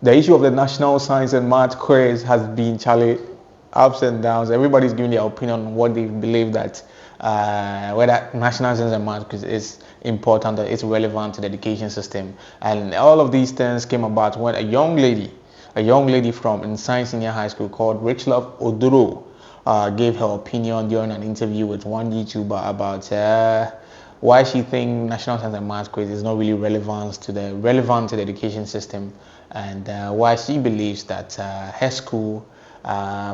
the issue of the National Science and Math quiz has been, Charlie, ups and downs. Everybody's giving their opinion on what they believe that whether National Science and Math quiz is important or it's relevant to the education system. And all of these things came about when a young lady from in Science Senior High School called Richlove Oduro gave her opinion during an interview with one YouTuber about why she thinks National Science and Math quiz is not really relevant to the education system, and why she believes that her school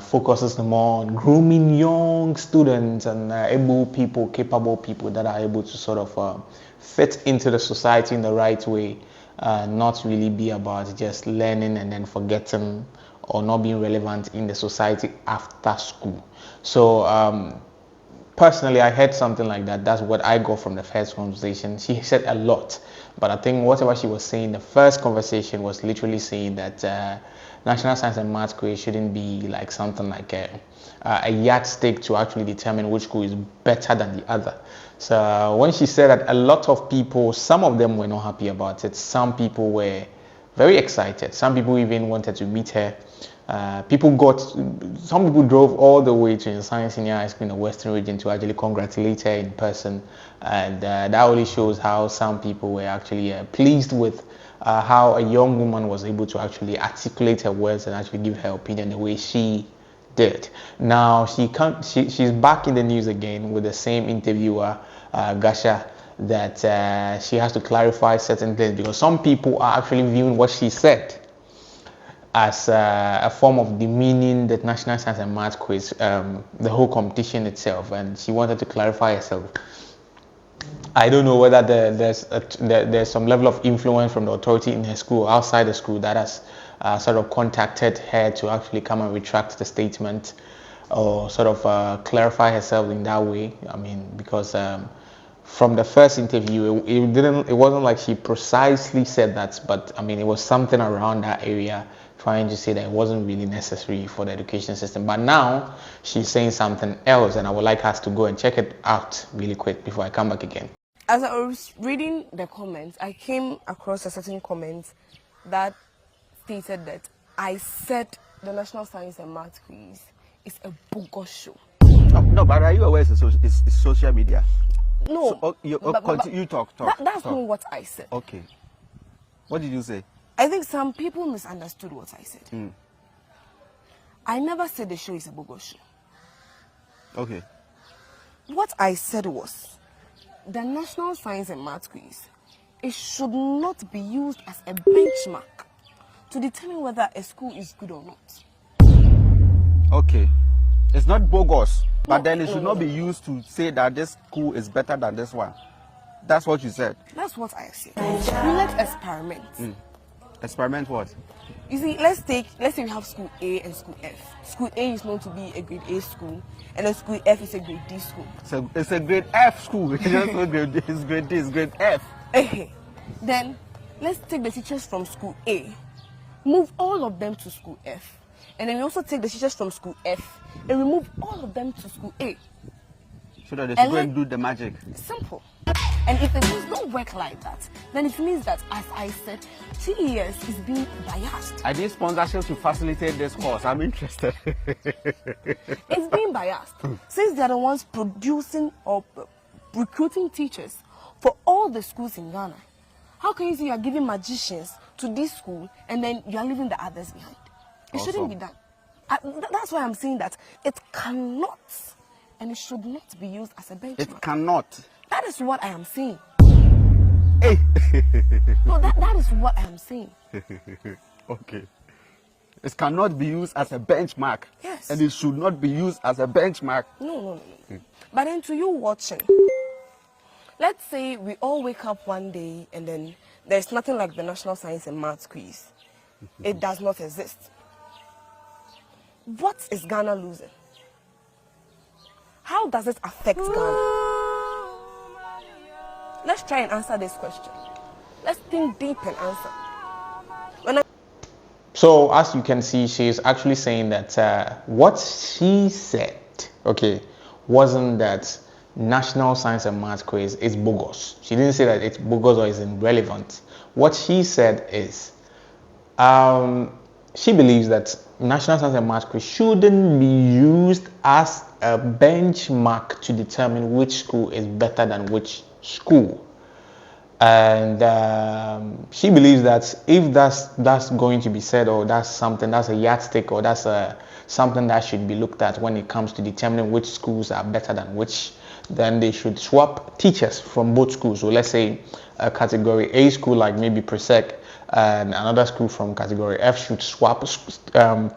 focuses more on grooming young students and capable people that are able to sort of fit into the society in the right way, not really be about just learning and then forgetting or not being relevant in the society after school. So personally, I heard something like that. That's what I got from the first conversation. She said a lot, but I think whatever she was saying, the first conversation was literally saying that National Science and Math quiz shouldn't be like something like a yardstick to actually determine which school is better than the other. So when she said that, a lot of people, some of them were not happy about it. Some people were very excited. Some people even wanted to meet her. Some people drove all the way to Science Senior High School in the Western region to actually congratulate her in person, and that only shows how some people were actually pleased with how a young woman was able to actually articulate her words and actually give her opinion the way she did. Now she's back in the news again with the same interviewer, Gasha, that she has to clarify certain things because some people are actually viewing what she said as a form of demeaning the National Science and Math quiz, the whole competition itself, and she wanted to clarify herself. I don't know whether there's some level of influence from the authority in her school, outside the school, that has sort of contacted her to actually come and retract the statement or sort of clarify herself in that way. I mean, because from the first interview, it wasn't like she precisely said that, but I mean, it was something around that area, trying to say that it wasn't really necessary for the education system. But now she's saying something else, and I would like us to go and check it out really quick before I come back again. As I was reading the comments, I came across a certain comment that stated that I said the National Science and Math quiz is a bogus show. No, but are you aware it's social media? No. So, you talk. That's talk. not what I said. Okay. What did you say? I think some people misunderstood what I said. I never said the show is a bogus show. Okay. What I said was, the National Science and Math quiz, it should not be used as a benchmark to determine whether a school is good or not. Okay. It's not bogus, but then it should not be used to say that this school is better than this one. That's what you said. That's what I said. Let's experiment. Experiment what? You see, let's say we have school A and school F. School A is known to be a grade A school, and then school F is a grade D school. So it's a grade F school. It's not grade D, it's grade F. Then let's take the teachers from school A, move all of them to school F, and then we also take the teachers from school F and remove all of them to school A. So that they should go and do the magic. Simple. And if it does not work like that, then it means that, as I said, TES is being biased. I need sponsorships to facilitate this course. I'm interested. It's being biased. Since they are the ones producing or recruiting teachers for all the schools in Ghana, how can you say you are giving magicians to this school and then you are leaving the others behind? It shouldn't be done. That's why I'm saying that it cannot and it should not be used as a benchmark. It cannot. That is what I am saying. Hey. No, that is what I am saying. Okay. It cannot be used as a benchmark. Yes. And it should not be used as a benchmark. No. But then to you watching, let's say we all wake up one day and then there's nothing like the National Science and Math quiz. It does not exist. What is Ghana losing? How does it affect Ghana? Let's try and answer this question. Let's think deep and answer. So as you can see, she's actually saying that what she said, wasn't that National Science and Math quiz is bogus. She didn't say that it's bogus or is irrelevant. What she said is She believes that national science and math quiz shouldn't be used as a benchmark to determine which school is better than which school. And she believes that if that's going to be said, or that's a yardstick, or that's something that should be looked at when it comes to determining which schools are better than which, then they should swap teachers from both schools. So let's say a category A school, like maybe Presec, and another school from category F should swap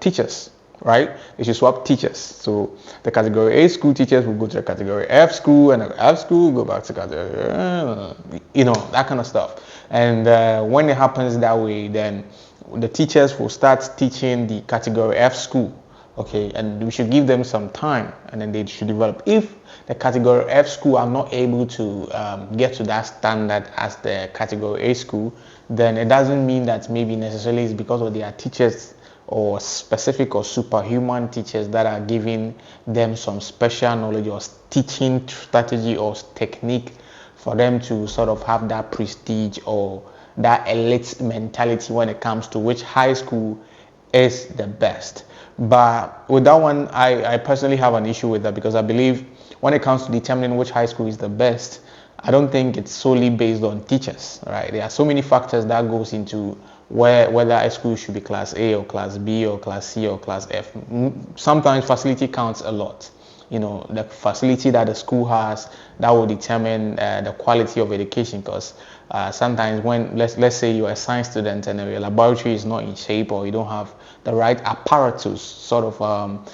teachers, right? They should swap teachers. So the category A school teachers will go to the category F school, and the F school will go back to category, that kind of stuff. And when it happens that way, then the teachers will start teaching the category F school. Okay, and we should give them some time, and then they should develop. If the category F school are not able to get to that standard as the category A school, then it doesn't mean that maybe necessarily it's because of their teachers or specific or superhuman teachers that are giving them some special knowledge or teaching strategy or technique for them to sort of have that prestige or that elite mentality when it comes to which high school is the best. But with that one, I personally have an issue with that, because I believe when it comes to determining which high school is the best, I don't think it's solely based on teachers, right? There are so many factors that goes into whether a school should be class A or class B or class C or class F. Sometimes facility counts a lot. The facility that the school has, that will determine the quality of education, because sometimes when let's say you're a science student and your laboratory is not in shape, or you don't have the right apparatus sort of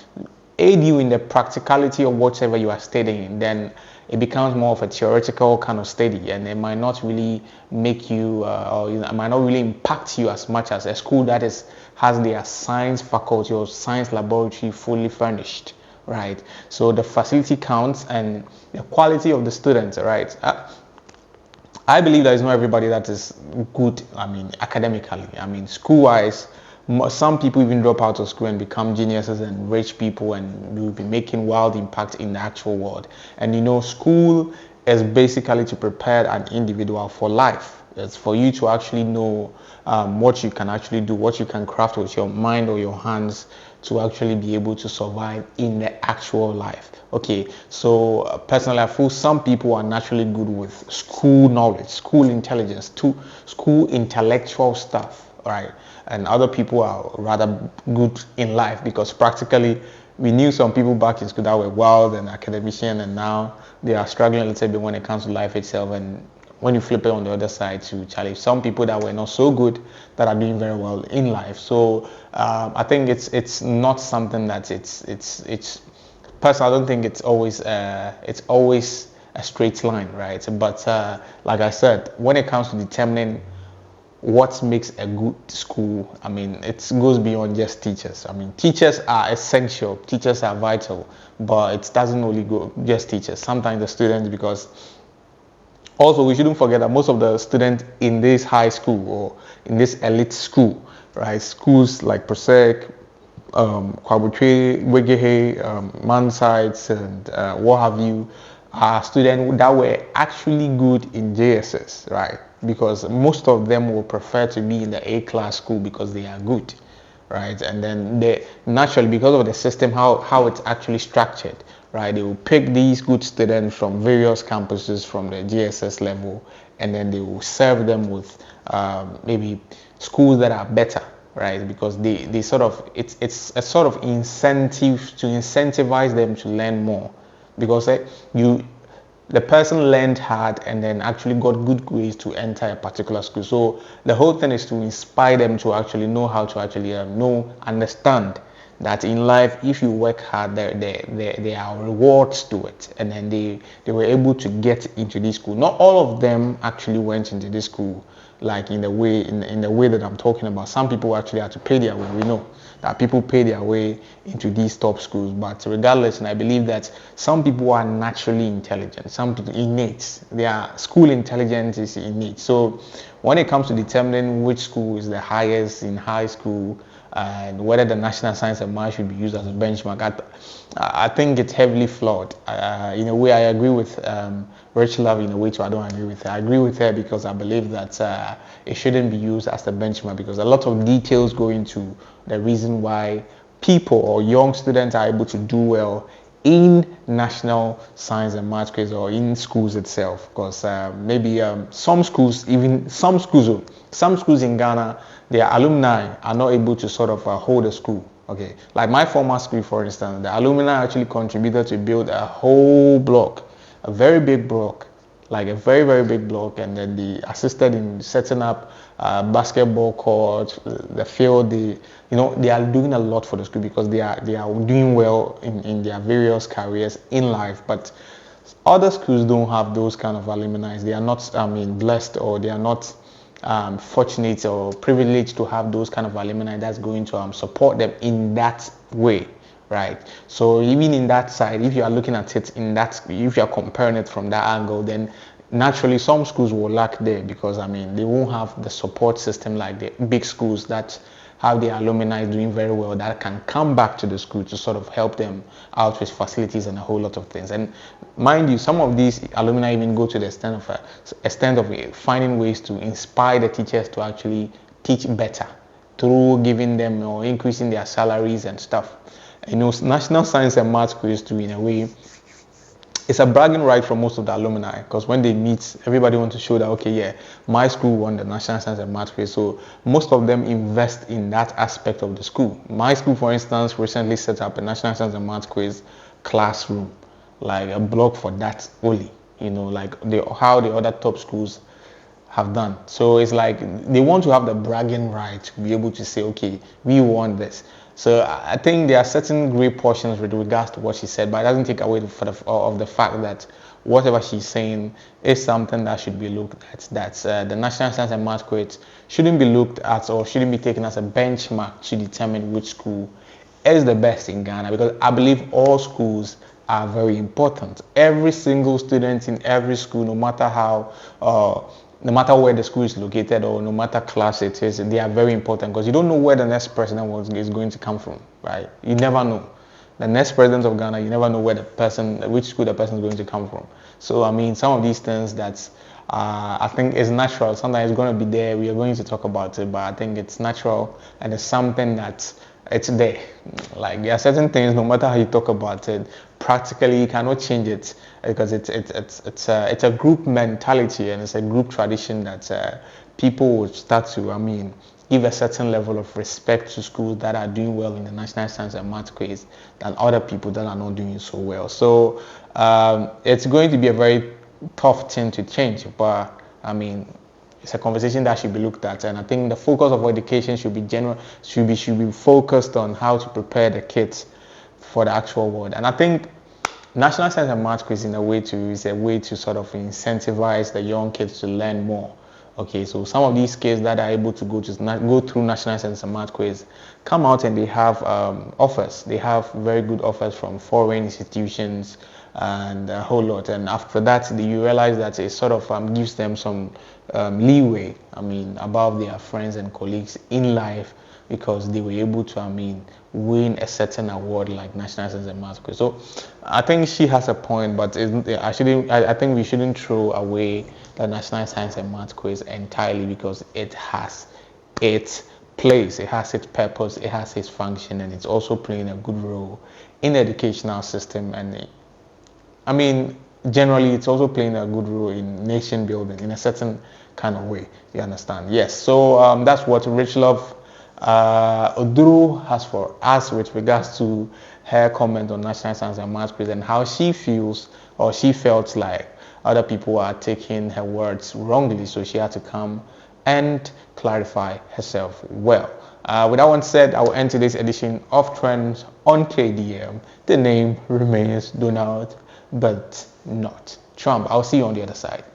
aid you in the practicality of whatever you are studying, then it becomes more of a theoretical kind of study, and it might not really make you or it might not really impact you as much as a school that has their science faculty or science laboratory fully furnished, right? So the facility counts, and the quality of the students, right? I believe there is not everybody that is good, academically. School-wise, some people even drop out of school and become geniuses and rich people, and will be making wild impact in the actual world. And school is basically to prepare an individual for life. It's for you to actually know what you can actually do, what you can craft with your mind or your hands to actually be able to survive in the actual life. Okay, so personally, I feel some people are naturally good with school knowledge, school intelligence, school intellectual stuff, right? And other people are rather good in life, because practically we knew some people back in school that were wild and academician, and now they are struggling a little bit when it comes to life itself. And when you flip it on the other side to challenge some people that were not so good that are doing very well in life. So I think it's not something that it's personally, I don't think it's always a straight line, right? But like I said, when it comes to determining what makes a good school, it goes beyond just teachers. Teachers are essential, teachers are vital, but it doesn't only go just teachers. Sometimes the students, because also we shouldn't forget that most of the students in this high school or in this elite school, right, schools like Presec, Kwabutwe, Wegehe, Mansites, and what have you, are students that were actually good in JSS, right? Because most of them will prefer to be in the A-class school because they are good, right? And then they naturally, because of the system, how it's actually structured, right? They will pick these good students from various campuses from the GSS level, and then they will serve them with maybe schools that are better, right? Because they sort of, it's a sort of incentive to incentivize them to learn more, because the person learned hard and then actually got good grades to enter a particular school. So the whole thing is to inspire them to actually know how to actually understand that in life, if you work hard, there are rewards to it. And then they were able to get into this school. Not all of them actually went into this school like in the way that I'm talking about. Some people actually had to pay their way. We know that people pay their way into these top schools, but regardless, and I believe that some people are naturally intelligent, some people innate. Their school intelligence is innate. So when it comes to determining which school is the highest in high school and whether the national science and math should be used as a benchmark, I think it's heavily flawed. In a way, I agree with Richlove. In a way, too, I don't agree with her. I agree with her because I believe that it shouldn't be used as the benchmark, because a lot of details go into the reason why people or young students are able to do well in national science and math quiz or in schools itself. Because maybe some schools in Ghana, their alumni are not able to sort of hold a school. Okay, like my former school, for instance, the alumni actually contributed to build a whole block, a very big block, like a very, very big block, and then they assisted in setting up basketball court, the field. They are doing a lot for the school because they are doing well in their various careers in life. But other schools don't have those kind of alumni. They are not, blessed, or they are not fortunate or privileged to have those kind of alumni that's going to support them in that way, right? So even in that side, if you are looking at it if you are comparing it from that angle, then naturally some schools will lack there, because they won't have the support system like the big schools that have the alumni doing very well, that can come back to the school to sort of help them out with facilities and a whole lot of things. And mind you, some of these alumni even go to the extent of finding ways to inspire the teachers to actually teach better through giving them or increasing their salaries and stuff. National science and math quiz too, in a way, it's a bragging right for most of the alumni, because when they meet, everybody wants to show that, okay, yeah, my school won the national science and math quiz. So most of them invest in that aspect of the school. My school, for instance, recently set up a national science and math quiz classroom, like a block for that only, like how the other top schools have done. So it's like they want to have the bragging right to be able to say, okay, we won this. So I think there are certain great portions with regards to what she said, but it doesn't take away of the fact that whatever she's saying is something that should be looked at. That the national science and math quiz shouldn't be looked at or shouldn't be taken as a benchmark to determine which school is the best in Ghana, because I believe all schools are very important. Every single student in every school, no matter where the school is located or no matter class it is, they are very important, because you don't know where the next president is going to come from, right? You never know. The next president of Ghana, you never know which school the person is going to come from. So some of these things that I think is natural. Sometimes it's going to be there. We are going to talk about it, but I think it's natural and it's something that it's there. Like there are certain things, no matter how you talk about it, practically you cannot change it, because it's a group mentality and it's a group tradition that people would start to give a certain level of respect to schools that are doing well in the national science and math quiz than other people that are not doing so well. So it's going to be a very tough thing to change, but it's a conversation that should be looked at, and I think the focus of education should be focused on how to prepare the kids for the actual world. And I think national science and math quiz is a way to sort of incentivize the young kids to learn more. Okay, so some of these kids that are able to go through national science and math quiz come out and they have offers. They have very good offers from foreign institutions and a whole lot. And after that, you realize that it sort of gives them some leeway, above their friends and colleagues in life, because they were able to, win a certain award like national science and math quiz. So I think she has a point, but I think we shouldn't throw away the national science and math quiz entirely, because it has its place, it has its purpose, it has its function, and it's also playing a good role in the educational system. And generally it's also playing a good role in nation building in a certain kind of way. You understand? Yes. So that's what Richlove Oduro has for us with regards to her comment on national science and math quiz, and how she feels, or she felt like other people are taking her words wrongly, so she had to come and clarify herself well. With that one said, I will end today's edition of Trends on KDM. The name remains Donald, but not Trump. I'll see you on the other side.